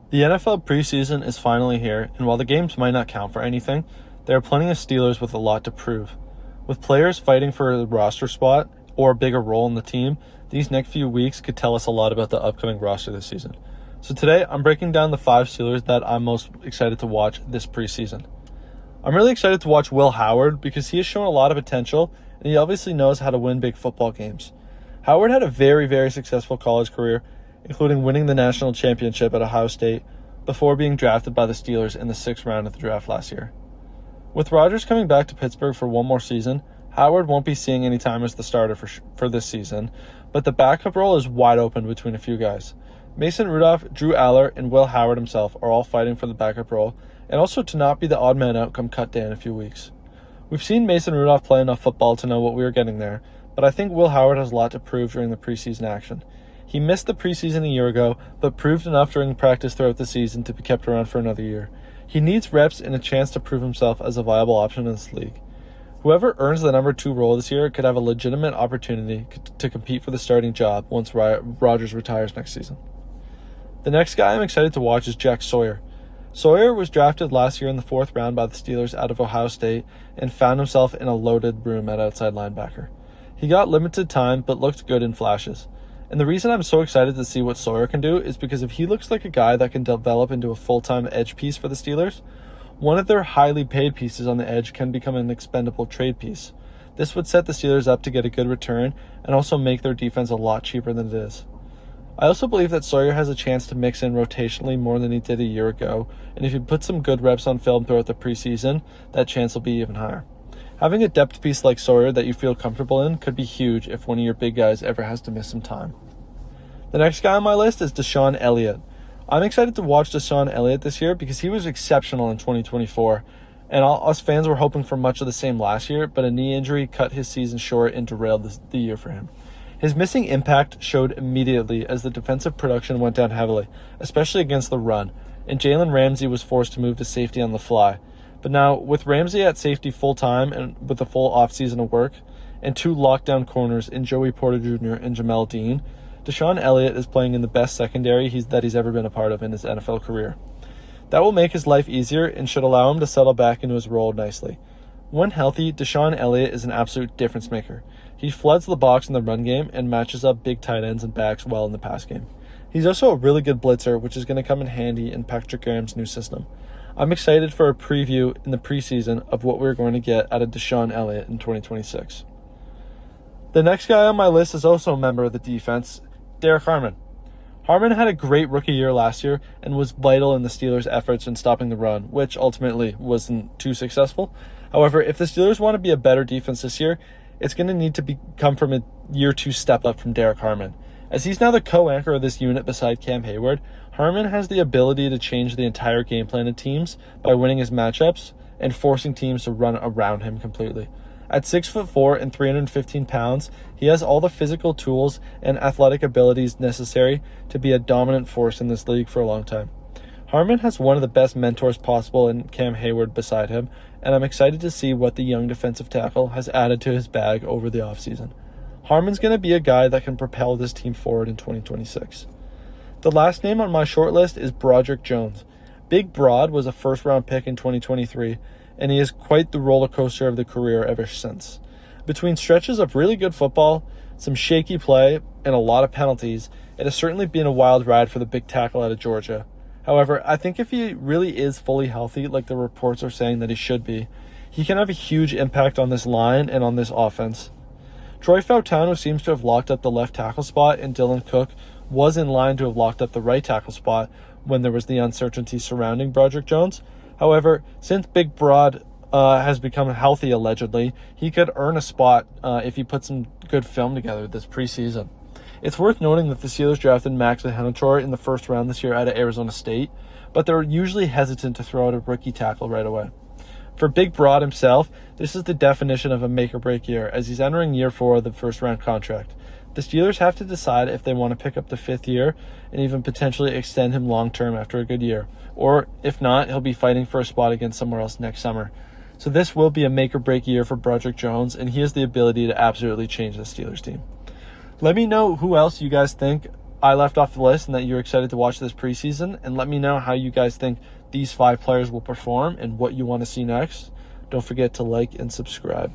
The NFL preseason is finally here, and while the games might not count for anything, there are plenty of Steelers with a lot to prove. With players fighting for a roster spot or a bigger role in the team, these next few weeks could tell us a lot about the upcoming roster this season. So today, I'm breaking down the 5 Steelers that I'm most excited to watch this preseason. I'm really excited to watch Will Howard because he has shown a lot of potential, and he obviously knows how to win big football games. Howard had a very, very successful college career, including winning the national championship at Ohio State before being drafted by the Steelers in the 6th round of the draft last year. With Rodgers coming back to Pittsburgh for one more season, Howard won't be seeing any time as the starter for this season, but the backup role is wide open between a few guys. Mason Rudolph, Drew Aller, and Will Howard himself are all fighting for the backup role, and also to not be the odd man out come cut day in a few weeks. We've seen Mason Rudolph play enough football to know what we are getting there, but I think Will Howard has a lot to prove during the preseason action. He missed the preseason a year ago, but proved enough during practice throughout the season to be kept around for another year. He needs reps and a chance to prove himself as a viable option in this league. Whoever earns the number 2 role this year could have a legitimate opportunity to compete for the starting job once Rodgers retires next season. The next guy I'm excited to watch is Jack Sawyer. Sawyer was drafted last year in the 4th round by the Steelers out of Ohio State and found himself in a loaded room at outside linebacker. He got limited time but looked good in flashes. And the reason I'm so excited to see what Sawyer can do is because if he looks like a guy that can develop into a full-time edge piece for the Steelers, one of their highly paid pieces on the edge can become an expendable trade piece. This would set the Steelers up to get a good return and also make their defense a lot cheaper than it is. I also believe that Sawyer has a chance to mix in rotationally more than he did a year ago, and if you put some good reps on film throughout the preseason, that chance will be even higher. Having a depth piece like Sawyer that you feel comfortable in could be huge if one of your big guys ever has to miss some time. The next guy on my list is DeShon Elliott. I'm excited to watch DeShon Elliott this year because he was exceptional in 2024, and us fans were hoping for much of the same last year, but a knee injury cut his season short and derailed the year for him. His missing impact showed immediately as the defensive production went down heavily, especially against the run, and Jalen Ramsey was forced to move to safety on the fly. But now, with Ramsey at safety full-time and with a full offseason of work, and 2 lockdown corners in Joey Porter Jr. and Jamel Dean, DeShon Elliott is playing in the best secondary that he's ever been a part of in his NFL career. That will make his life easier and should allow him to settle back into his role nicely. When healthy, DeShon Elliott is an absolute difference maker. He floods the box in the run game and matches up big tight ends and backs well in the pass game. He's also a really good blitzer, which is going to come in handy in Patrick Graham's new system. I'm excited for a preview in the preseason of what we're going to get out of DeShon Elliott in 2026. The next guy on my list is also a member of the defense, Derrick Harmon. Harmon had a great rookie year last year and was vital in the Steelers' efforts in stopping the run, which ultimately wasn't too successful. However, if the Steelers want to be a better defense this year, it's going to need to come from a year 2 step up from Derrick Harmon. As he's now the co-anchor of this unit beside Cam Hayward, Harmon has the ability to change the entire game plan of teams by winning his matchups and forcing teams to run around him completely. At 6'4" and 315 pounds, he has all the physical tools and athletic abilities necessary to be a dominant force in this league for a long time. Harmon has one of the best mentors possible in Cam Hayward beside him, and I'm excited to see what the young defensive tackle has added to his bag over the offseason. Harmon's going to be a guy that can propel this team forward in 2026. The last name on my short list is Broderick Jones. Big Brod was a first-round pick in 2023, and he is quite the roller coaster of the career ever since. Between stretches of really good football, some shaky play, and a lot of penalties, it has certainly been a wild ride for the big tackle out of Georgia. However, I think if he really is fully healthy, like the reports are saying that he should be, he can have a huge impact on this line and on this offense. Troy Fautanu seems to have locked up the left tackle spot, and Dylan Cook was in line to have locked up the right tackle spot when there was the uncertainty surrounding Broderick Jones. However, since Big Broad has become healthy allegedly, he could earn a spot if he put some good film together this preseason. It's worth noting that the Steelers drafted Max Hennetor in the 1st round this year out of Arizona State, but they're usually hesitant to throw out a rookie tackle right away. For Big Broad himself, this is the definition of a make-or-break year, as he's entering year 4 of the first-round contract. The Steelers have to decide if they want to pick up the 5th year and even potentially extend him long-term after a good year, or if not, he'll be fighting for a spot against somewhere else next summer. So this will be a make-or-break year for Broderick Jones, and he has the ability to absolutely change the Steelers team. Let me know who else you guys think I left off the list and that you're excited to watch this preseason, and let me know how you guys think these 5 players will perform and what you want to see next. Don't forget to like and subscribe.